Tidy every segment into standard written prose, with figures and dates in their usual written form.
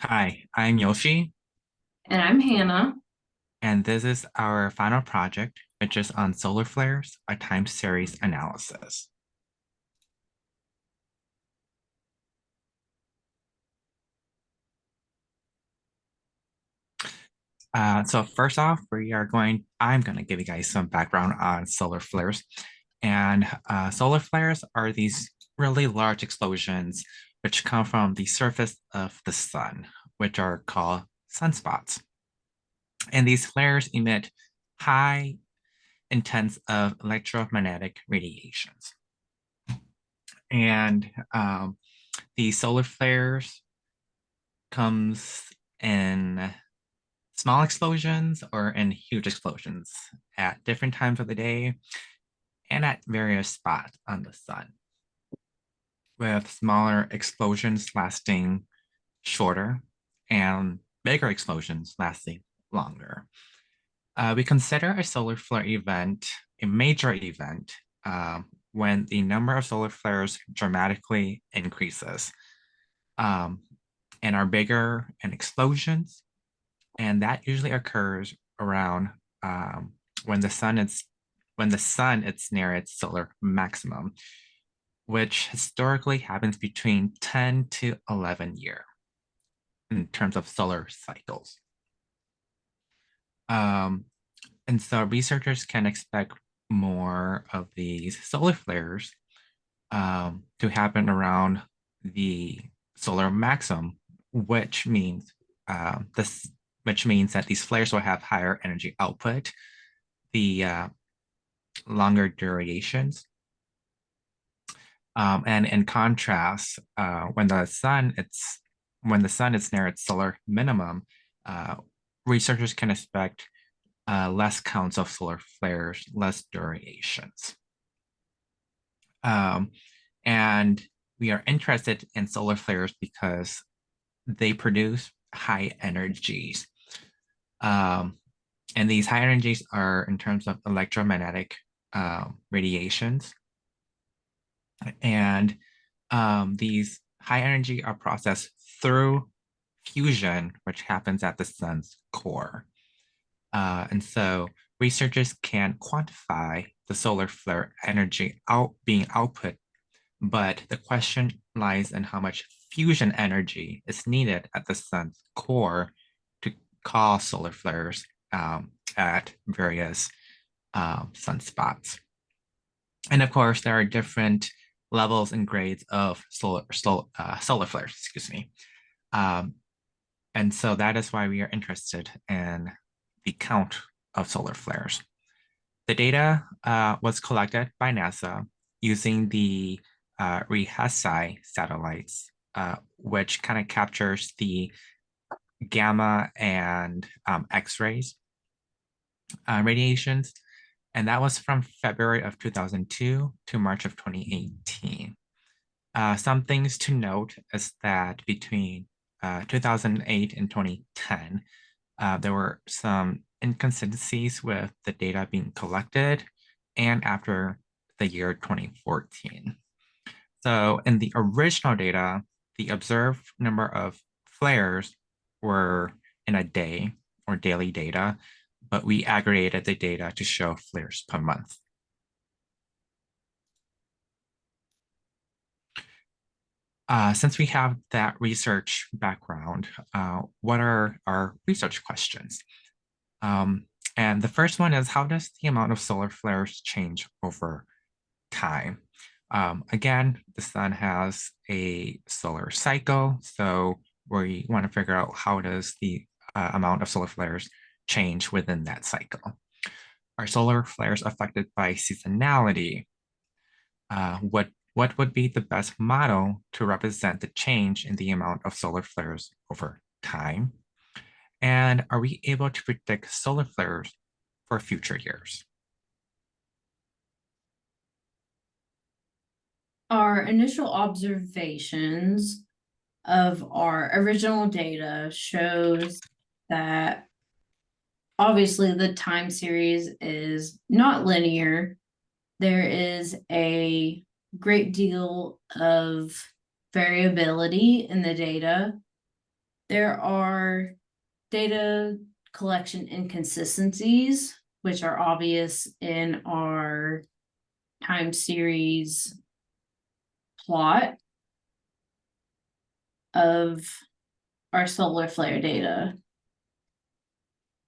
Hi, I'm Yoshi, And I'm Hannah. and this is our final project, which is on solar flares, a time series analysis. So first off, I'm going to give you guys some background on solar flares. And solar flares are these really large explosions which come from the surface of the sun, which are called sunspots. And these flares emit high intense of electromagnetic radiations. And the solar flares comes in small explosions or in huge explosions at different times of the day and at various spots on the sun, with smaller explosions lasting shorter and bigger explosions lasting longer. We consider a solar flare event a major event when the number of solar flares dramatically increases um, and are bigger in explosions. And that usually occurs around um, when the sun is near its solar maximum, which historically happens between 10 to 11 years in terms of solar cycles. Um, and so researchers can expect more of these solar flares to happen around the solar maximum, which means this which means that these flares will have higher energy output, the longer durations. And in contrast, when the sun is near its solar minimum, uh, researchers can expect less counts of solar flares, less durations. Um, and we are interested in solar flares because they produce high energies. Um, and these high energies are in terms of electromagnetic radiations. And these high energy are processed through fusion, which happens at the sun's core. And so researchers can quantify the solar flare energy being output, but the question lies in how much fusion energy is needed at the sun's core to cause solar flares at various sunspots. And of course, there are different levels and grades of solar flares, excuse me. Um, and so that is why we are interested in the count of solar flares. The data was collected by NASA using the RIHASI satellites, which kind of captures the gamma and X-rays radiations. And that was from February of 2002 to March of 2018. Some things to note is that between 2008 and 2010, there were some inconsistencies with the data being collected and after the year 2014. So in the original data, the observed number of flares were in a day or daily data, but we aggregated the data to show flares per month. Since we have that research background, what are our research questions? Um, and the first one is, how does the amount of solar flares change over time? Again, the sun has a solar cycle, so we want to figure out how does the amount of solar flares change within that cycle. Are solar flares affected by seasonality? What would be the best model to represent the change in the amount of solar flares over time? And are we able to predict solar flares for future years? Our initial observations of our original data shows that obviously the time series is not linear. There is a great deal of variability in the data. There are data collection inconsistencies, which are obvious in our time series plot of our solar flare data.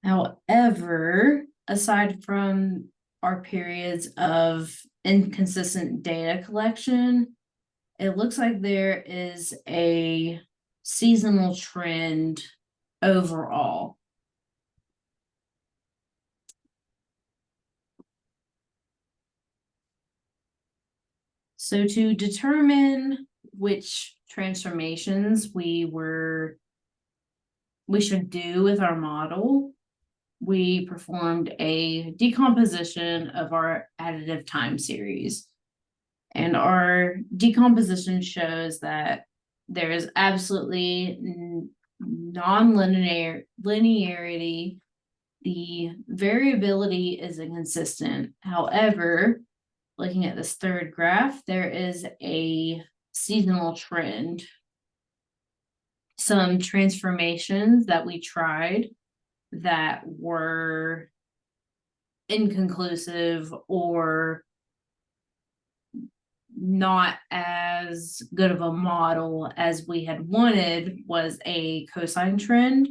However, aside from our periods of inconsistent data collection, it looks like there is a seasonal trend overall. So to determine which transformations we should do with our model, we performed a decomposition of our additive time series. And our decomposition shows that there is absolutely non-linearity. The variability is inconsistent. However, looking at this third graph, there is a seasonal trend. Some transformations that we tried that were inconclusive or not as good of a model as we had wanted was a cosine trend.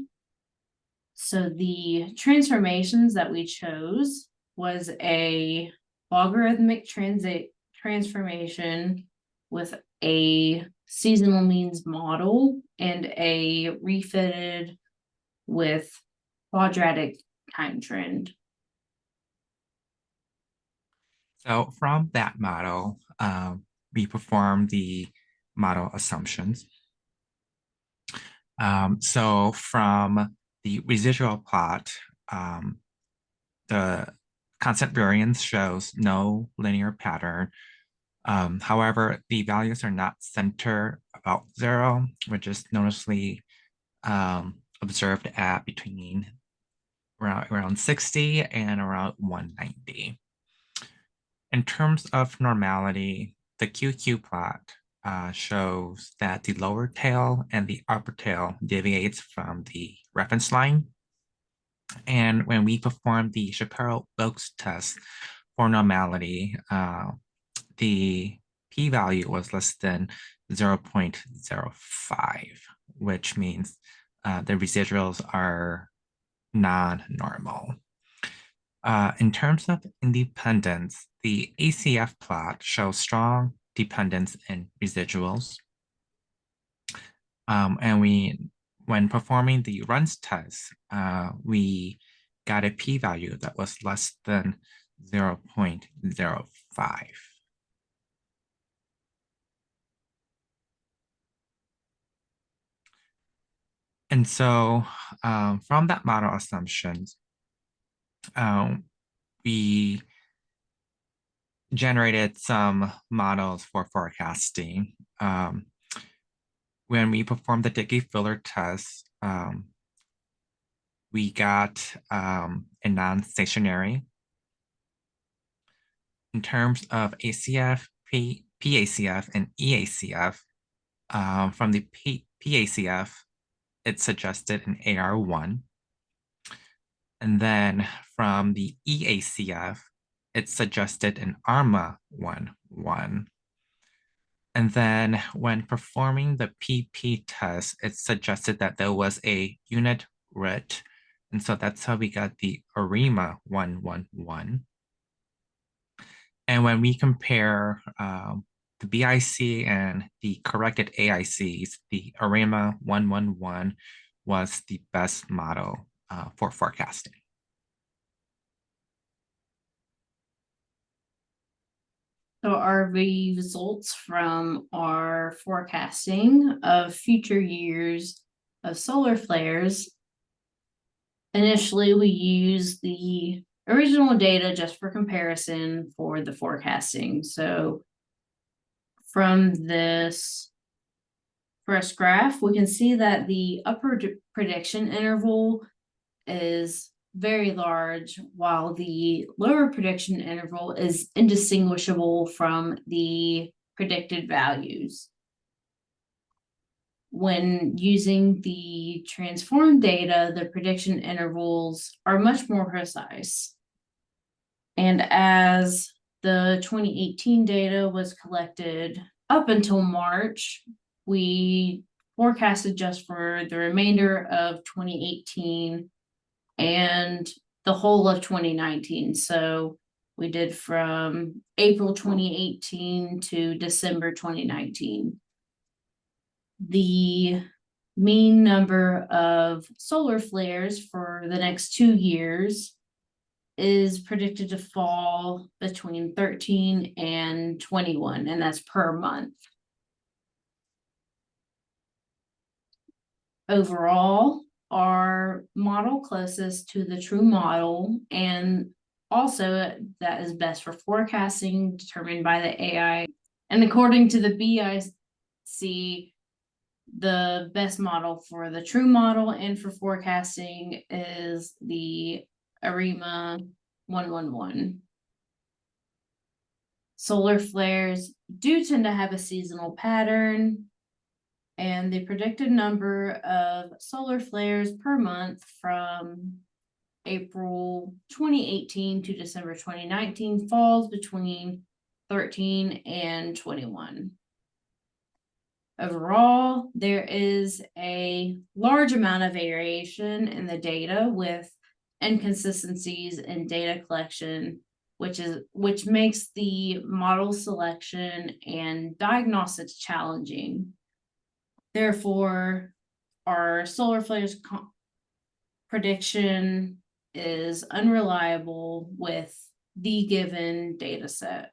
So the transformations that we chose was a logarithmic transformation with a seasonal means model and a refitted with quadratic time trend. So from that model, we perform the model assumptions. So from the residual plot, the constant variance shows no linear pattern. However, the values are not centered about zero, which is noticeably observed at between around 60 and around 190. In terms of normality, the QQ plot shows that the lower tail and the upper tail deviates from the reference line. And when we perform the Shapiro-Wilks test for normality, the p-value was less than 0.05, which means the residuals are non-normal. In terms of independence, the ACF plot shows strong dependence in residuals. And when performing the runs test, we got a p-value that was less than 0.05. And so from that model assumptions, we generated some models for forecasting. When we performed the Dickey-Filler test, we got a non-stationary. In terms of ACF, PACF, and EACF, from the PACF, it suggested an AR1. And then from the EACF, it suggested an ARMA 1. And then when performing the PP test, it suggested that there was a unit RIT. And so that's how we got the ARIMA 111. And when we compare the BIC and the corrected AICs, the ARIMA 111 was the best model for forecasting. So our results from our forecasting of future years of solar flares. Initially, we used the original data just for comparison for the forecasting. So from this first graph, we can see that the upper prediction interval is very large, while the lower prediction interval is indistinguishable from the predicted values. when using the transformed data, the prediction intervals are much more precise. And as the 2018 data was collected up until March, we forecasted just for the remainder of 2018 and the whole of 2019. So we did from April 2018 to December 2019. The mean number of solar flares for the next 2 years is predicted to fall between 13 and 21, and that's per month. Overall, our model closest to the true model, and also that is best for forecasting determined by the AI. And according to the BIC, the best model for the true model and for forecasting is the ARIMA 111. Solar flares do tend to have a seasonal pattern, and the predicted number of solar flares per month from April 2018 to December 2019 falls between 13 and 21. Overall, there is a large amount of variation in the data with inconsistencies in data collection, which makes the model selection and diagnostics challenging. Therefore, our solar flares prediction is unreliable with the given data set.